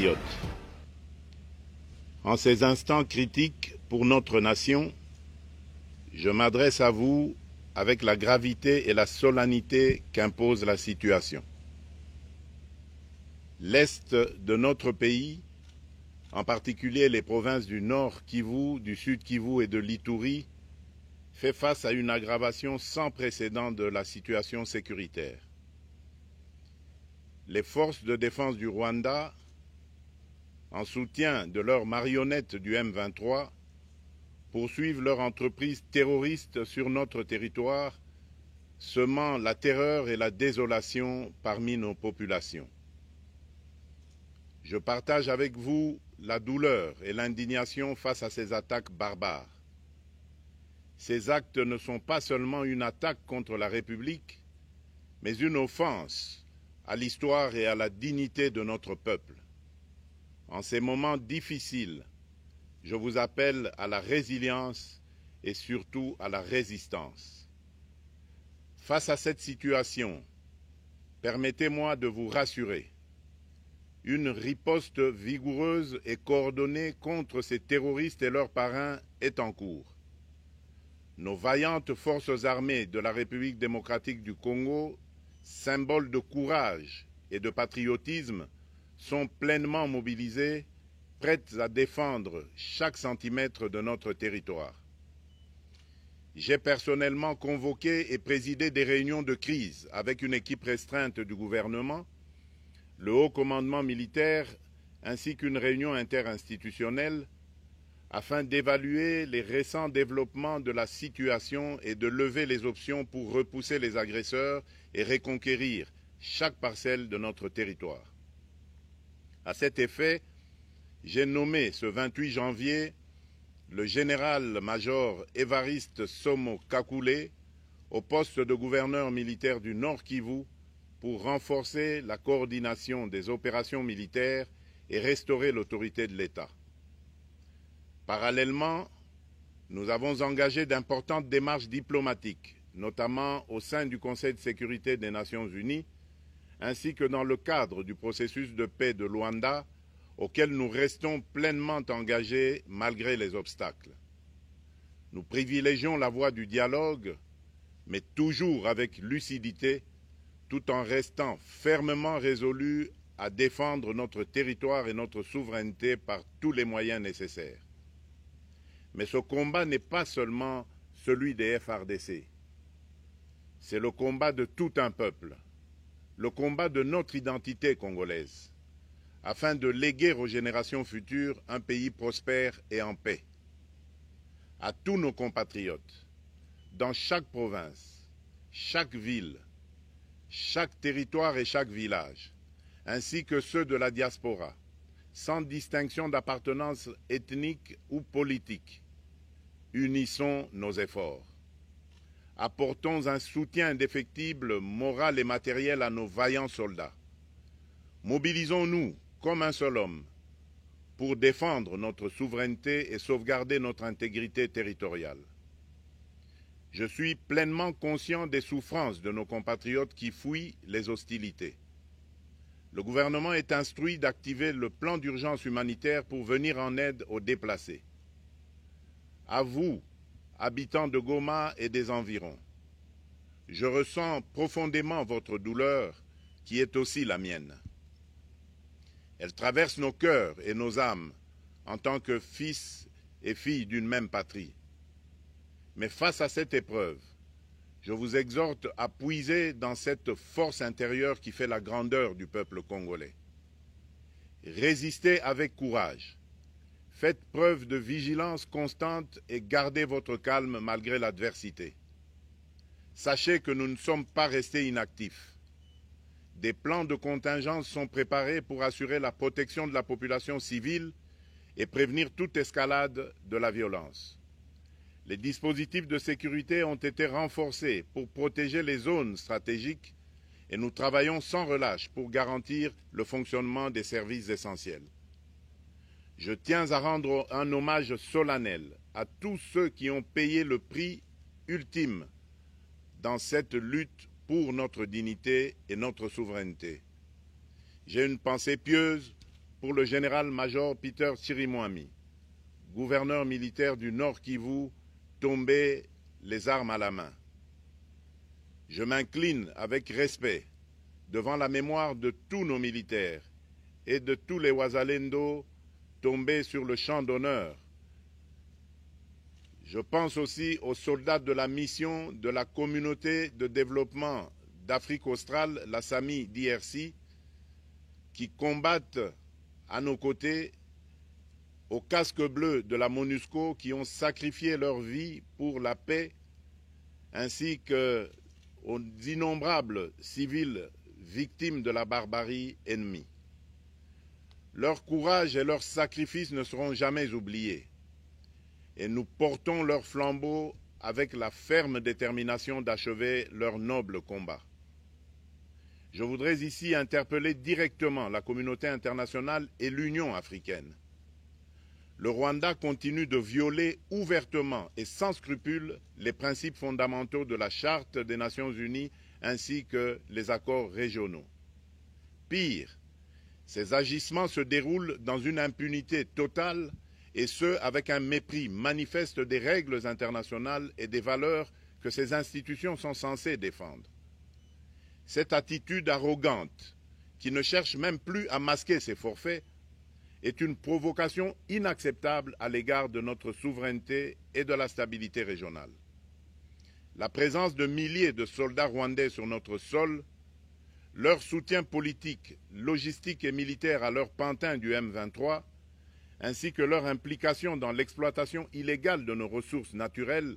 compatriotes, en ces instants critiques pour notre nation, je m'adresse à vous avec la gravité et la solennité qu'impose la situation. L'Est de notre pays, en particulier les provinces du Nord Kivu, du Sud Kivu et de l'Ituri, fait face à une aggravation sans précédent de la situation sécuritaire. Les forces de défense du Rwanda, en soutien de leurs marionnettes du M23, poursuivent leur entreprise terroriste sur notre territoire, semant la terreur et la désolation parmi nos populations. Je partage avec vous la douleur et l'indignation face à ces attaques barbares. Ces actes ne sont pas seulement une attaque contre la République, mais une offense à l'histoire et à la dignité de notre peuple. En ces moments difficiles, je vous appelle à la résilience et surtout à la résistance. Face à cette situation, permettez-moi de vous rassurer. Une riposte vigoureuse et coordonnée contre ces terroristes et leurs parrains est en cours. Nos vaillantes forces armées de la République démocratique du Congo, symboles de courage et de patriotisme, sont pleinement mobilisées, prêtes à défendre chaque centimètre de notre territoire. J'ai personnellement convoqué et présidé des réunions de crise avec une équipe restreinte du gouvernement, le haut commandement militaire ainsi qu'une réunion interinstitutionnelle afin d'évaluer les récents développements de la situation et de lever les options pour repousser les agresseurs et reconquérir chaque parcelle de notre territoire. À cet effet, j'ai nommé ce 28 janvier le général-major Évariste Somo Kakule au poste de gouverneur militaire du Nord Kivu pour renforcer la coordination des opérations militaires et restaurer l'autorité de l'État. Parallèlement, nous avons engagé d'importantes démarches diplomatiques, notamment au sein du Conseil de sécurité des Nations Unies, ainsi que dans le cadre du processus de paix de Luanda, auquel nous restons pleinement engagés malgré les obstacles. Nous privilégions la voie du dialogue, mais toujours avec lucidité, tout en restant fermement résolus à défendre notre territoire et notre souveraineté par tous les moyens nécessaires. Mais ce combat n'est pas seulement celui des FARDC. C'est le combat de tout un peuple, le combat de notre identité congolaise, afin de léguer aux générations futures un pays prospère et en paix. À tous nos compatriotes, dans chaque province, chaque ville, chaque territoire et chaque village, ainsi que ceux de la diaspora, sans distinction d'appartenance ethnique ou politique, unissons nos efforts. Apportons un soutien indéfectible, moral et matériel à nos vaillants soldats. Mobilisons-nous comme un seul homme pour défendre notre souveraineté et sauvegarder notre intégrité territoriale. Je suis pleinement conscient des souffrances de nos compatriotes qui fuient les hostilités. Le gouvernement est instruit d'activer le plan d'urgence humanitaire pour venir en aide aux déplacés. À vous, habitants de Goma et des environs, je ressens profondément votre douleur qui est aussi la mienne. Elle traverse nos cœurs et nos âmes en tant que fils et filles d'une même patrie. Mais face à cette épreuve, je vous exhorte à puiser dans cette force intérieure qui fait la grandeur du peuple congolais. Résistez avec courage. Faites preuve de vigilance constante et gardez votre calme malgré l'adversité. Sachez que nous ne sommes pas restés inactifs. Des plans de contingence sont préparés pour assurer la protection de la population civile et prévenir toute escalade de la violence. Les dispositifs de sécurité ont été renforcés pour protéger les zones stratégiques et nous travaillons sans relâche pour garantir le fonctionnement des services essentiels. Je tiens à rendre un hommage solennel à tous ceux qui ont payé le prix ultime dans cette lutte pour notre dignité et notre souveraineté. J'ai une pensée pieuse pour le général-major Peter Chirimwami, gouverneur militaire du Nord Kivu, tombé les armes à la main. Je m'incline avec respect devant la mémoire de tous nos militaires et de tous les Wazalendo tombés sur le champ d'honneur. Je pense aussi aux soldats de la mission de la communauté de développement d'Afrique australe, la SAMI DRC, qui combattent à nos côtés, aux casques bleus de la MONUSCO, qui ont sacrifié leur vie pour la paix, ainsi qu'aux innombrables civils victimes de la barbarie ennemie. Leur courage et leur sacrifice ne seront jamais oubliés, et nous portons leur flambeau avec la ferme détermination d'achever leur noble combat. Je voudrais ici interpeller directement la communauté internationale et l'Union africaine. Le Rwanda continue de violer ouvertement et sans scrupule les principes fondamentaux de la Charte des Nations Unies ainsi que les accords régionaux. Pire, ces agissements se déroulent dans une impunité totale et ce, avec un mépris manifeste des règles internationales et des valeurs que ces institutions sont censées défendre. Cette attitude arrogante, qui ne cherche même plus à masquer ses forfaits, est une provocation inacceptable à l'égard de notre souveraineté et de la stabilité régionale. La présence de milliers de soldats rwandais sur notre sol, leur soutien politique, logistique et militaire à leur pantin du M23, ainsi que leur implication dans l'exploitation illégale de nos ressources naturelles,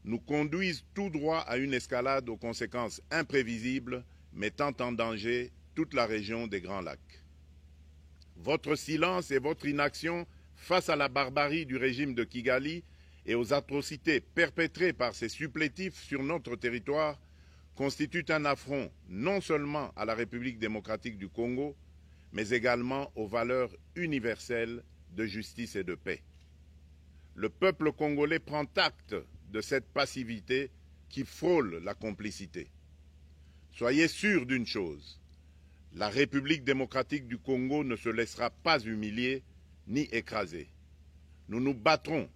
nous conduisent tout droit à une escalade aux conséquences imprévisibles, mettant en danger toute la région des Grands Lacs. Votre silence et votre inaction face à la barbarie du régime de Kigali et aux atrocités perpétrées par ces supplétifs sur notre territoire constituent un affront non seulement à la République démocratique du Congo, mais également aux valeurs universelles de justice et de paix. Le peuple congolais prend acte de cette passivité qui frôle la complicité. Soyez sûrs d'une chose, la République démocratique du Congo ne se laissera pas humilier ni écraser. Nous nous battrons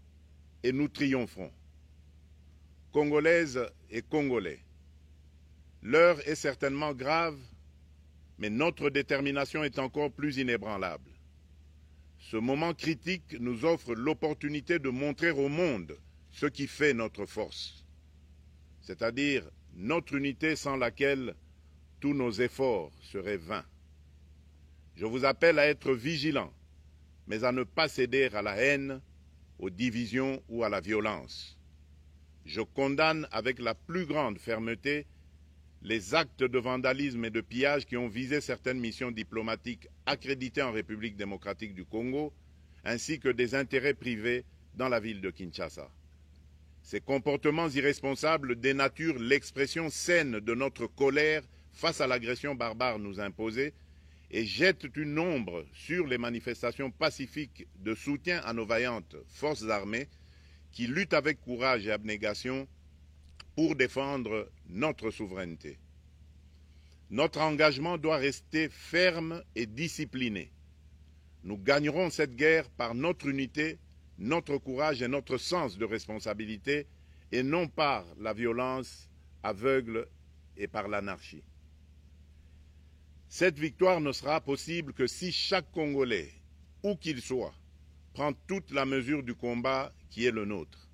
et nous triompherons. Congolaises et Congolais, l'heure est certainement grave, mais notre détermination est encore plus inébranlable. Ce moment critique nous offre l'opportunité de montrer au monde ce qui fait notre force, c'est-à-dire notre unité sans laquelle tous nos efforts seraient vains. Je vous appelle à être vigilants, mais à ne pas céder à la haine, aux divisions ou à la violence. Je condamne avec la plus grande fermeté les actes de vandalisme et de pillage qui ont visé certaines missions diplomatiques accréditées en République démocratique du Congo, ainsi que des intérêts privés dans la ville de Kinshasa. Ces comportements irresponsables dénaturent l'expression saine de notre colère face à l'agression barbare nous imposée et jettent une ombre sur les manifestations pacifiques de soutien à nos vaillantes forces armées qui luttent avec courage et abnégation pour défendre notre souveraineté. Notre engagement doit rester ferme et discipliné. Nous gagnerons cette guerre par notre unité, notre courage et notre sens de responsabilité, et non par la violence aveugle et par l'anarchie. Cette victoire ne sera possible que si chaque Congolais, où qu'il soit, prend toute la mesure du combat qui est le nôtre.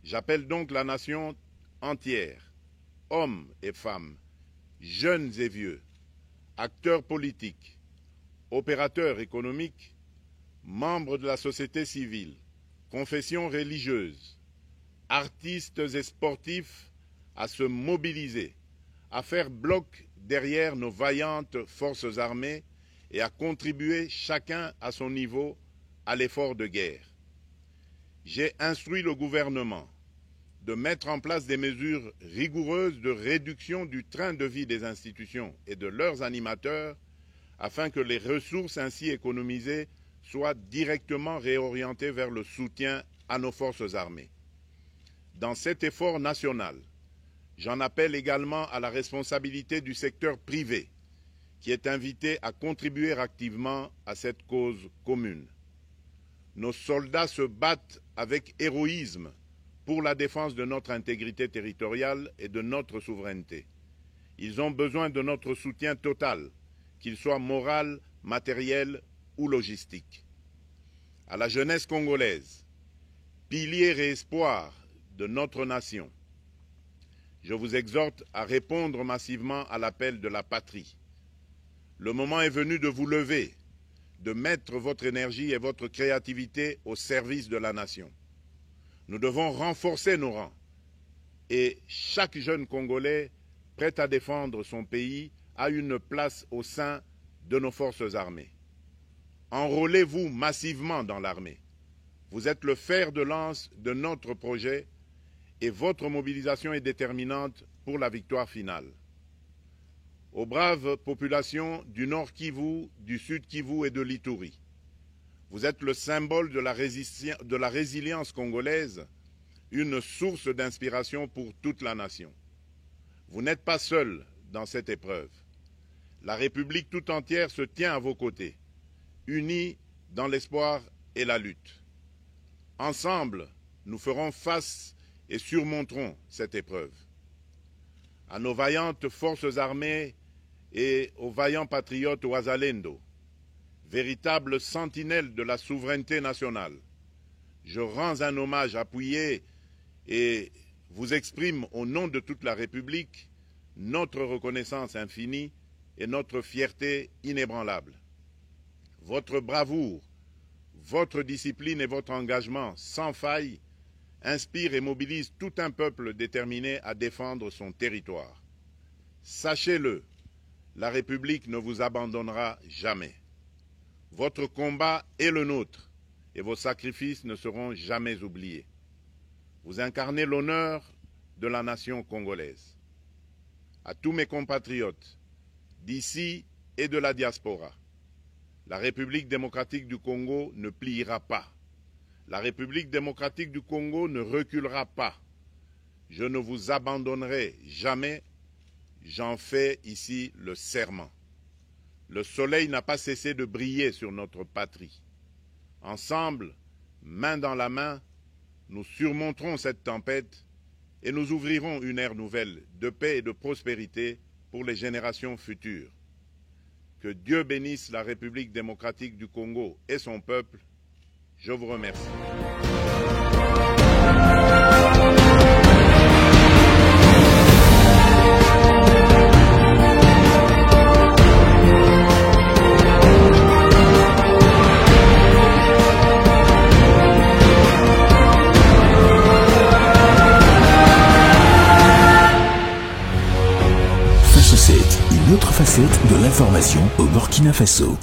J'appelle donc la nation entière, hommes et femmes, jeunes et vieux, acteurs politiques, opérateurs économiques, membres de la société civile, confessions religieuses, artistes et sportifs à se mobiliser, à faire bloc derrière nos vaillantes forces armées et à contribuer chacun à son niveau à l'effort de guerre. J'ai instruit le gouvernement de mettre en place des mesures rigoureuses de réduction du train de vie des institutions et de leurs animateurs afin que les ressources ainsi économisées soient directement réorientées vers le soutien à nos forces armées. Dans cet effort national, j'en appelle également à la responsabilité du secteur privé qui est invité à contribuer activement à cette cause commune. Nos soldats se battent avec héroïsme pour la défense de notre intégrité territoriale et de notre souveraineté. Ils ont besoin de notre soutien total, qu'il soit moral, matériel ou logistique. À la jeunesse congolaise, pilier et espoir de notre nation, je vous exhorte à répondre massivement à l'appel de la patrie. Le moment est venu de vous lever, de mettre votre énergie et votre créativité au service de la nation. Nous devons renforcer nos rangs et chaque jeune Congolais prêt à défendre son pays a une place au sein de nos forces armées. Enrôlez-vous massivement dans l'armée. Vous êtes le fer de lance de notre projet et votre mobilisation est déterminante pour la victoire finale. Aux braves populations du Nord Kivu, du Sud Kivu et de l'Ituri, vous êtes le symbole de la résilience congolaise, une source d'inspiration pour toute la nation. Vous n'êtes pas seuls dans cette épreuve. La République tout entière se tient à vos côtés, unis dans l'espoir et la lutte. Ensemble, nous ferons face et surmonterons cette épreuve. À nos vaillantes forces armées et aux vaillants patriotes Wazalendo, véritables sentinelles de la souveraineté nationale, je rends un hommage appuyé et vous exprime au nom de toute la République notre reconnaissance infinie et notre fierté inébranlable. Votre bravoure, votre discipline et votre engagement sans faille inspirent et mobilisent tout un peuple déterminé à défendre son territoire. Sachez-le, la République ne vous abandonnera jamais. Votre combat est le nôtre et vos sacrifices ne seront jamais oubliés. Vous incarnez l'honneur de la nation congolaise. À tous mes compatriotes, d'ici et de la diaspora, la République démocratique du Congo ne pliera pas. La République démocratique du Congo ne reculera pas. Je ne vous abandonnerai jamais. J'en fais ici le serment. Le soleil n'a pas cessé de briller sur notre patrie. Ensemble, main dans la main, nous surmonterons cette tempête et nous ouvrirons une ère nouvelle de paix et de prospérité pour les générations futures. Que Dieu bénisse la République démocratique du Congo et son peuple. Je vous remercie. Face 7, une autre facette de l'information au Burkina Faso.